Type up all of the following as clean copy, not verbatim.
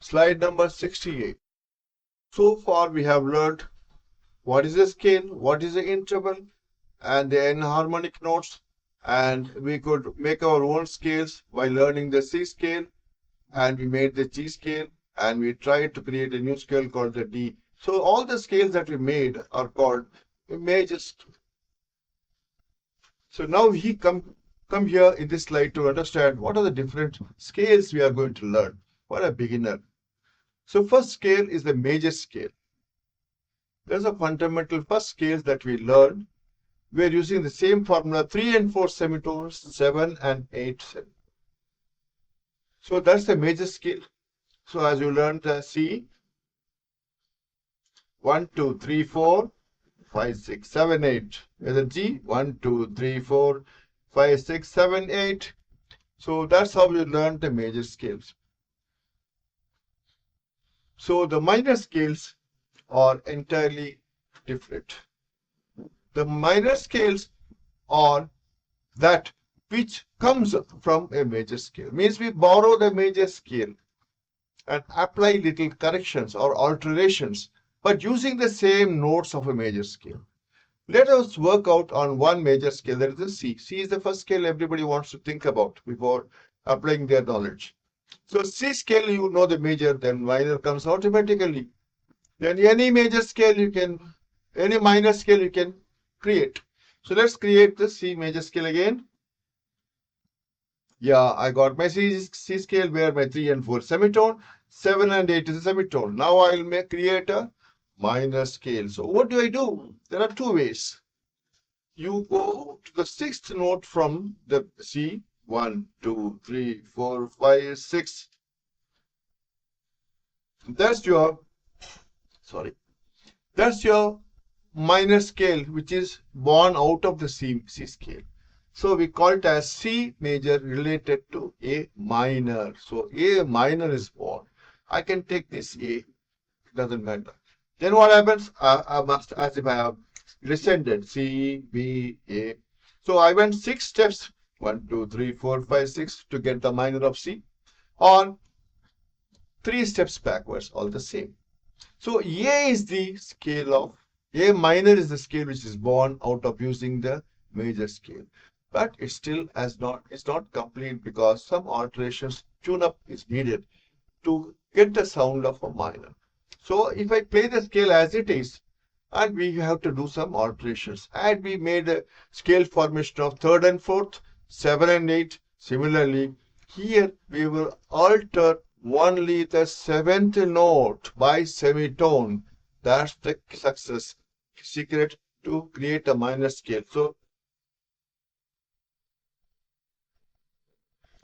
Slide number 68. So far we have learned what is a scale, what is the interval, and the enharmonic notes, and we could make our own scales by learning the C scale, and we made the G scale, and we tried to create a new scale called the D. So all the scales that we made are called images. So now we come here in this slide to understand what are the different scales we are going to learn for a beginner. So first scale is the major scale. There's a fundamental first scales that we learned. We're using the same formula, 3 and 4 semitones, 7 and 8 semitones. So that's the major scale. So as you learned C, 1, 2, 3, 4, 5, 6, 7, 8. With the G, 1, 2, 3, 4, 5, 6, 7, 8. So that's how you learn the major scales. So the minor scales are entirely different. The minor scales are that which comes from a major scale. Means we borrow the major scale and apply little corrections or alterations, but using the same notes of a major scale. Let us work out on one major scale, that is the C. C is the first scale everybody wants to think about before applying their knowledge. So C scale, you know the major, then minor comes automatically. Then any major scale you can, any minor scale you can create. So let's create the C major scale again. Yeah, I got my C scale where my 3 and 4 semitone, 7 and 8 is a semitone. Now I'll create a minor scale. So what do? There are two ways. You go to the sixth note from the C, 1, 2, 3, 4, 5, 6. That's your, that's your minor scale, which is born out of the C scale. So we call it as C major related to A minor. So A minor is born. I can take this A, it doesn't matter. Then what happens? I must, as if I have descended C, B, A. So I went 6 steps, 1, 2, 3, 4, 5, 6 to get the minor of C, or 3 steps backwards, all the same. So A is the scale of, A minor is the scale which is born out of using the major scale. But it still it's not complete because some alterations, tune-up is needed to get the sound of a minor. So if I play the scale as it is, and we have to do some alterations, and we made a scale formation of 3rd and 4th, 7 and 8. Similarly, here we will alter only the 7th note by semitone. That's the success secret to create a minor scale. So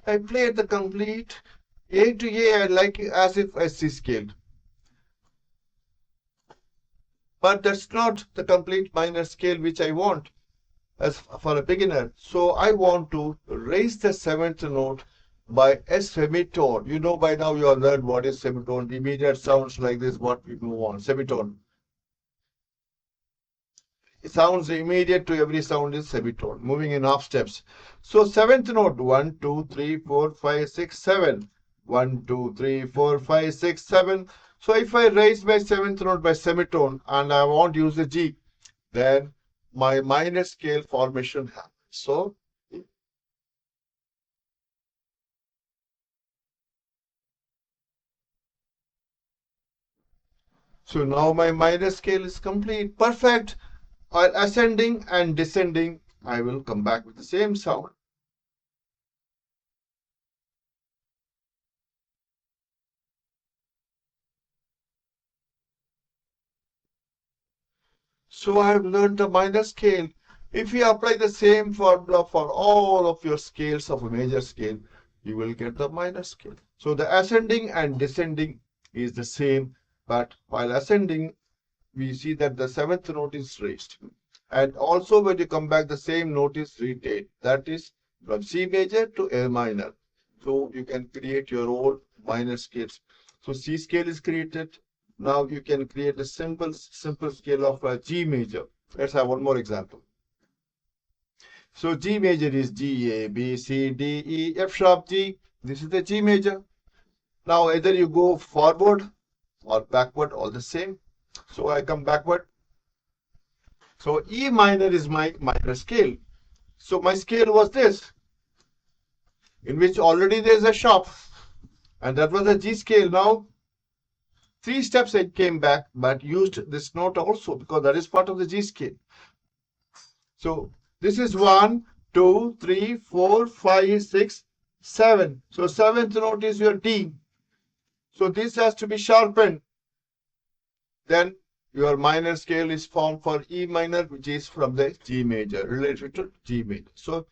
I play the complete A to A like as if I C scaled. But that's not the complete minor scale which I want as for a beginner. So I want to raise the 7th note by a semitone. You know by now you have learned what is semitone. Immediate sounds like this, what we move on. Semitone. It sounds immediate to every sound is semitone, moving in half steps. So 7th note, 1, 2, 3, 4, 5, 6, 7. 1, 2, 3, 4, 5, 6, 7. So if I raise my 7th note by semitone and I want to use the G, then my minor scale formation happens. So now my minor scale is complete. Perfect. While ascending and descending, I will come back with the same sound. So I have learned the minor scale. If you apply the same formula for all of your scales of a major scale, you will get the minor scale. So the ascending and descending is the same, but while ascending, we see that the 7th note is raised. And also when you come back, the same note is retained. That is from C major to A minor. So you can create your own minor scales. So C scale is created. Now you can create a simple scale of a G major. Let's have one more example. So G major is G, A, B, C, D, E, F sharp, G. This is the G major. Now either you go forward or backward, all the same. So I come backward. So E minor is my minor scale. So my scale was this, in which already there is a sharp, and that was a G scale. Now 3 steps I came back, but used this note also because that is part of the G scale. So this is 1, 2, 3, 4, 5, 6, 7. So seventh note is your D. So this has to be sharpened. Then your minor scale is formed for E minor, which is from the G major, related to G major. So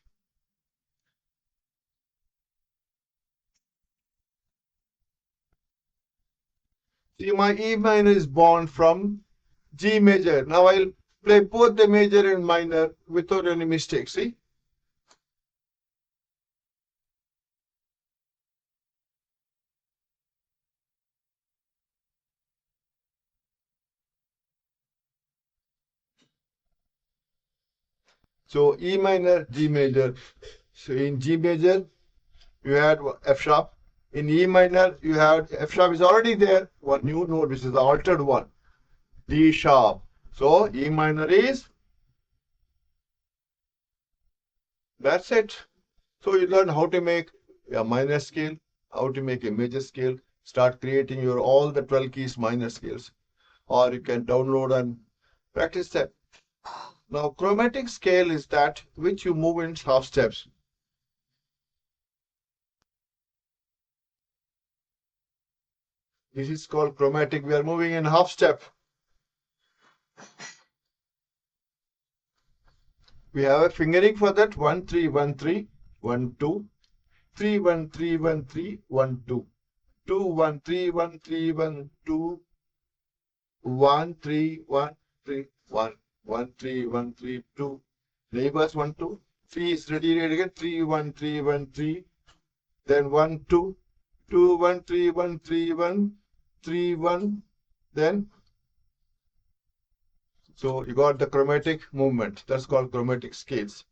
see, my E minor is born from G major. Now I'll play both the major and minor without any mistake. See? So E minor, G major. So in G major, you had F sharp. In E minor, you have F sharp is already there. One new note, which is the altered one, D sharp. So E minor is, that's it. So you learn how to make a minor scale, how to make a major scale, start creating your all the 12 keys minor scales, or you can download and practice them. Now chromatic scale is that which you move in half steps. This is called chromatic. We are moving in half step. We have a fingering for that. 1 3 1 3 1 2 3 1 3 1 3 1 2 2 1 3 1 3 1 2 1 3 1 3 1 1 3 1 3 2. Neighbors 1 2. 3 is ready again. 3 1 3 1 3. Then 1 2 2 1 3 1 3 1 3 1. Then so you got the chromatic movement. That's called chromatic scales.